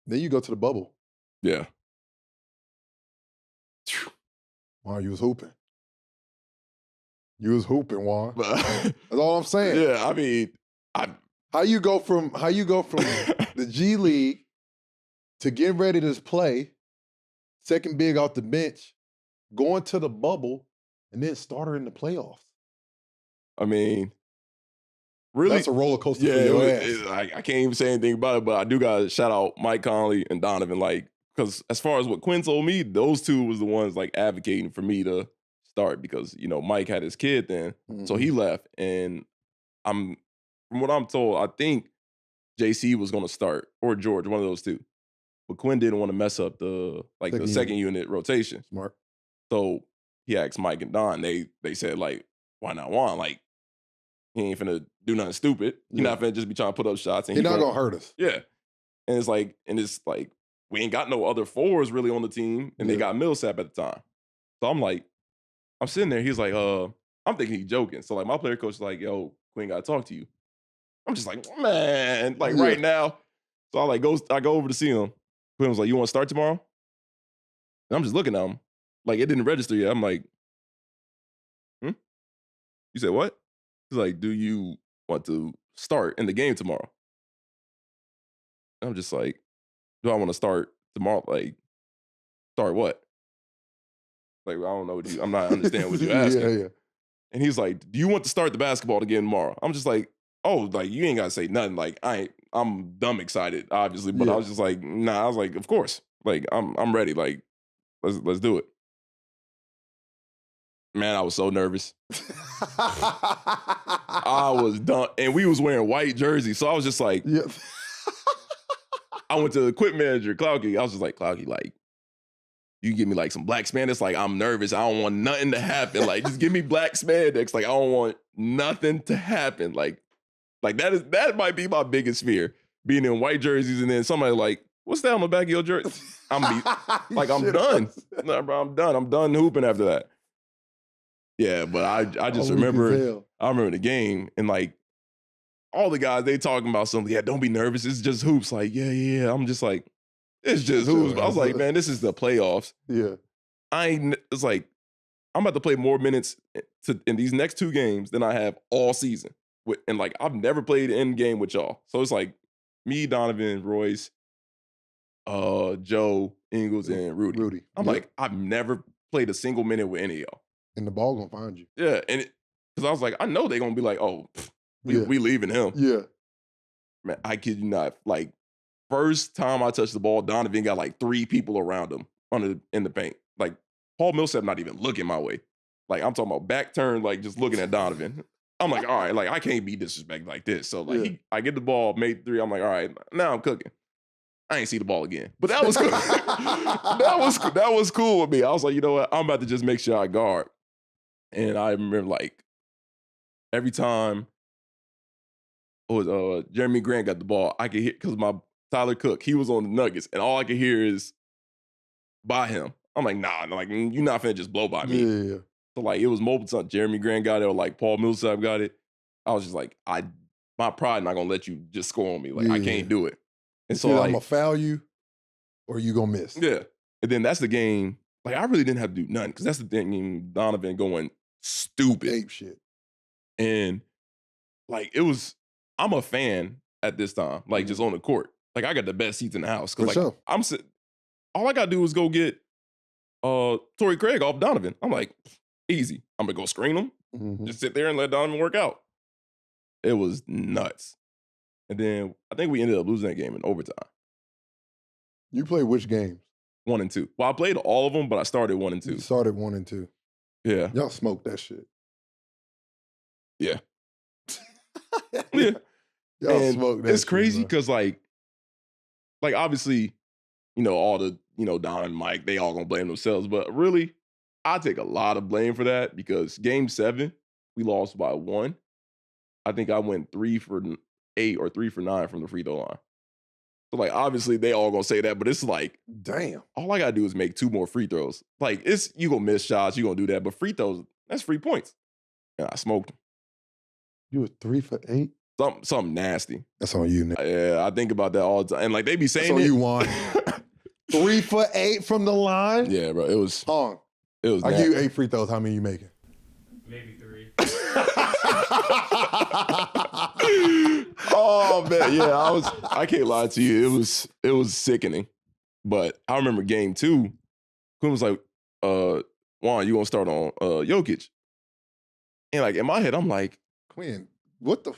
Then you go to the bubble. Yeah. Wow, you was hooping. You was hooping, Juan. But That's all I'm saying. yeah, I mean, I How you go from the G League to getting ready to play, second big off the bench, going to the bubble, and then starter in the playoffs. I mean, really, That's a roller coaster yeah, for your ass. I can't even say anything about it, but I do gotta shout out Mike Conley and Donovan, like, because as far as what Quinn told me, those two was the ones like advocating for me to start because Mike had his kid then, so he left, and I'm from what I'm told, I think JC was gonna start or George, one of those two, but Quinn didn't want to mess up the second unit rotation, Smart. so he asked Mike and Don. They said like, why not Juan? Like, he ain't finna do nothing stupid. He not finna just be trying to put up shots. And He's not gonna hurt us. Yeah. And it's like, we ain't got no other fours really on the team, and they got Millsap at the time. So I'm like, I'm sitting there. He's like, I'm thinking he's joking. So like, my player coach is like, yo, Quinn got to talk to you. I'm just like, man, like right now. So I go over to see him. Quinn was like, you want to start tomorrow? And I'm just looking at him, like it didn't register yet. I'm like, You said what? He's like, do you want to start in the game tomorrow? I'm just like, do I want to start tomorrow? Like, start what? Like, I don't know. I'm not understanding what you're asking. Yeah. And he's like, do you want to start the basketball again tomorrow? I'm just like, oh, like you ain't gotta say nothing. Like, I'm dumb excited, obviously, but I was just like, nah. I was like, of course. Like, I'm ready. Like, let's do it. Man, I was so nervous. I was done. And we was wearing white jerseys. So I was just like, I went to the equipment manager, Clouky. I was just like, Clouky, like, you give me like some black spandex. Like, I'm nervous. I don't want nothing to happen. Like, just give me black spandex. Like, I don't want nothing to happen. Like that might be my biggest fear. Being in white jerseys and then somebody like, what's that on the back of your jersey? I'm done. Nah, bro, I'm done. I'm done hooping after that. Yeah, but I just remember the game and like all the guys, they talking about something. Yeah, don't be nervous. It's just hoops. Like, yeah. I'm just like, it's just hoops. But I was like, man, this is the playoffs. Yeah. It's like, I'm about to play more minutes in these next two games than I have all season. And like, I've never played an end game with y'all. So it's like me, Donovan, Royce, Joe, Ingles, and Rudy. I'm like, I've never played a single minute with any of y'all. And the ball gonna find you. Yeah, and because I was like, I know they're gonna be like, oh, we leaving him. Yeah. Man, I kid you not. Like, first time I touched the ball, Donovan got like 3 people around him in the paint. Like, Paul Millsap not even looking my way. Like, I'm talking about back turn, like just looking at Donovan. I'm like, all right, like I can't be disrespected like this. So like, I get the ball, made 3. I'm like, all right, now I'm cooking. I ain't see the ball again, but that was cool. that was cool with me. I was like, you know what? I'm about to just make sure I guard. And I remember like every time Jeremy Grant got the ball, I could hear because my Tyler Cook, he was on the Nuggets, and all I could hear is by him. I'm like, nah, like you're not finna just blow by me. Yeah. So like it was multiple times. Jeremy Grant got it, or like Paul Millsap got it. I was just like, my pride not gonna let you just score on me. Like I can't do it. And so I'm gonna foul you, or you gonna miss. Yeah. And then that's the game. Like I really didn't have to do nothing because that's the thing. Donovan going stupid. Ape shit. And like it was, I'm a fan at this time, like just on the court. Like I got the best seats in the house. Cause like I'm sitting, all I gotta do is go get Torrey Craig off Donovan. I'm like, easy. I'm gonna go screen him. Just sit there and let Donovan work out. It was nuts. And then I think we ended up losing that game in overtime. You played which games? 1 and 2. Well, I played all of them, but I started 1 and 2. You started 1 and 2. Yeah. Y'all smoked that shit. Yeah. Yeah. Y'all smoked that shit. It's crazy because like obviously, all the, Don and Mike, they all gonna blame themselves. But really, I take a lot of blame for that because game 7, we lost by 1. I think I went 3 for 8 or 3 for 9 from the free throw line. So like obviously they all gonna say that, but it's like, damn. All I gotta do is make 2 more free throws. Like you gonna miss shots, you gonna do that, but free throws, that's free points. And I smoked them. You were 3 for 8? Something nasty. That's on you, Nick. Yeah, I think about that all the time. And like they be saying That's on it. you, Juan. 3 for 8 from the line. Yeah, bro. It was Hong. It was I give you 8 free throws. How many you making? Maybe 3. Oh man, yeah, I can't lie to you. It was sickening. But I remember game 2, Quinn was like, Juan, you gonna start on Jokic. And like in my head, I'm like, Quinn, what the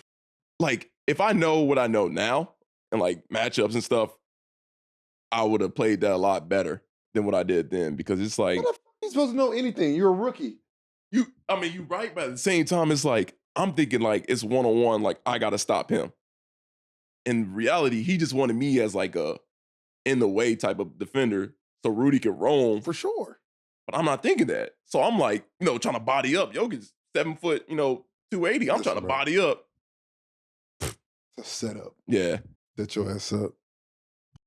like, if I know what I know now and like matchups and stuff, I would have played that a lot better than what I did then, because it's like, How the fuck are you supposed to know anything? You're a rookie. you're right, but at the same time, it's like, I'm thinking like it's one-on-one, like I gotta stop him. In reality, he just wanted me as like a in the way type of defender so Rudy could roam. For sure. But I'm not thinking that. So I'm like, trying to body up. Jokic's 7 foot, 280. I'm Listen, trying to bro. body up. It's a setup. Yeah. Set your ass up.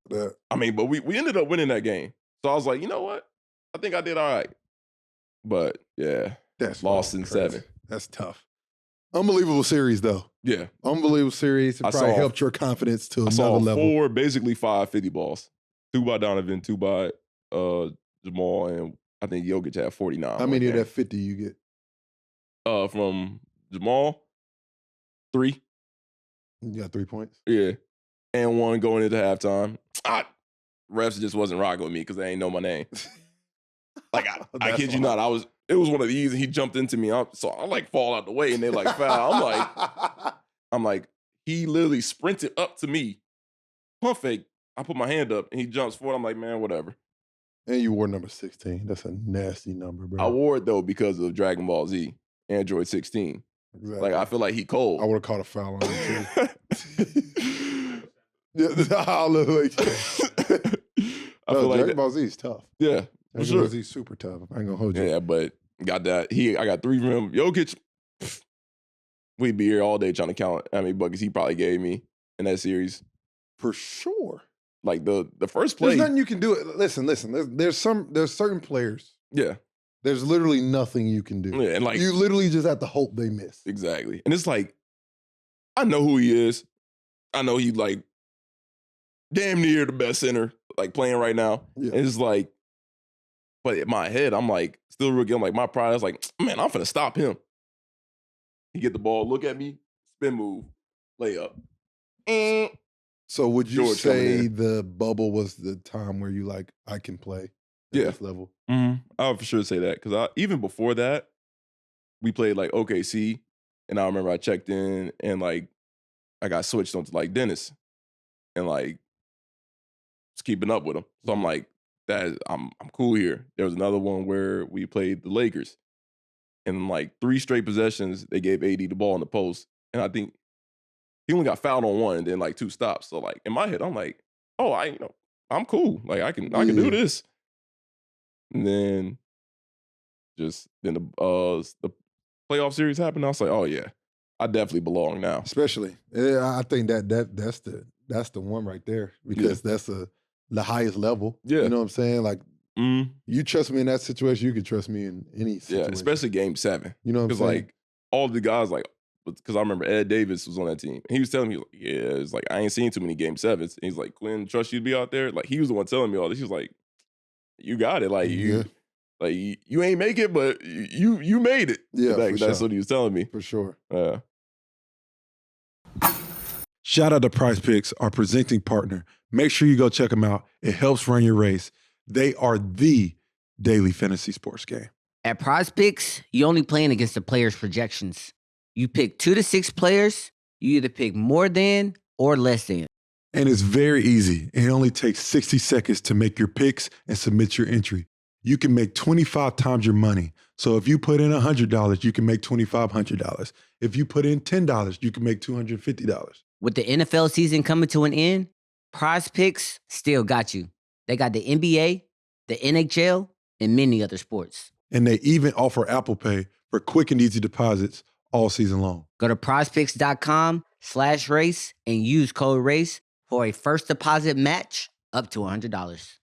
That. I mean, but we ended up winning that game. So I was like, you know what? I think I did all right. But yeah, That's lost in crazy. 7. That's tough. Unbelievable series, though. Yeah. Unbelievable series. It I probably saw- helped your confidence to I another saw level. basically 5 50 balls. 2 by Donovan, 2 by Jamal, and I think Jokic had 49. How many of that 50 you get? From Jamal, 3. You got 3 points? Yeah. And 1 going into halftime. Refs just wasn't rocking with me because they ain't know my name. Like, I kid you not, it was one of these, and he jumped into me. So I like fall out the way, and they like foul. I'm like, he literally sprinted up to me. Pump fake. I put my hand up, and he jumps forward. I'm like, man, whatever. And you wore number 16. That's a nasty number, bro. I wore it, though, because of Dragon Ball Z, Android 16. Exactly. Like, I feel like he cold. I would have caught a foul on him, too. Yeah, look. I feel like Dragon that, Ball Z is tough. yeah, for Dragon sure. Ball Z is super tough. I ain't gonna hold you. Yeah, but got that. I got 3 from him. Jokic, we'd be here all day trying to count how many buckets he probably gave me in that series. For sure. Like the first play. There's nothing you can do. Listen. There's certain players. Yeah. There's literally nothing you can do. Yeah, and like You literally just have to hope they miss. exactly. And it's like, I know who he is. I know he like damn near the best center like playing right now. Yeah. And it's like, but in my head, I'm like still rookie. I'm like, my pride is like, man, I'm finna stop him. He get the ball, look at me, spin move, layup. So would you George coming say in. the bubble was the time where you like, I can play at Yeah. this level? I would for sure say that, because even before that, we played like OKC, and I remember I checked in and like I got switched onto like Dennis, and like was keeping up with him. So I'm like, I'm cool here. There was another one where we played the Lakers, and in like 3 straight possessions they gave AD the ball in the post, and I think he only got fouled on 1 and then like 2 stops. So like in my head, I'm like, oh, I'm cool. Like I can do this. And then the playoff series happened. I was like, oh yeah, I definitely belong now. Especially, I think that's the one right there, because that's the highest level. Yeah. You know what I'm saying? Like, Mm, you trust me in that situation, you can trust me in any yeah, situation. especially game 7. You know what I'm Because saying? like all the guys, like, because I remember Ed Davis was on that team. He was telling me, like, yeah, it's like I ain't seen too many game 7s. And he's like, Quinn, trust you to be out there. Like he was the one telling me all this. He was like, you got it. Like Yeah. you ain't make it, but you made it. Yeah, Like, for that's sure. what he was telling me. For sure. Shout out to Prize Picks, our presenting partner. Make sure you go check them out. It helps run your race. They are the daily fantasy sports game. At Prize Picks, you only playing against the players' projections. You pick 2 to 6 players. You either pick more than or less than. And it's very easy. It only takes 60 seconds to make your picks and submit your entry. You can make 25 times your money. So if you put in $100, you can make $2,500. If you put in $10, you can make $250. With the NFL season coming to an end, Prize Picks still got you. They got the NBA, the NHL, and many other sports. And they even offer Apple Pay for quick and easy deposits all season long. Go to prizepicks.com/race and use code RACE for a first deposit match up to $100.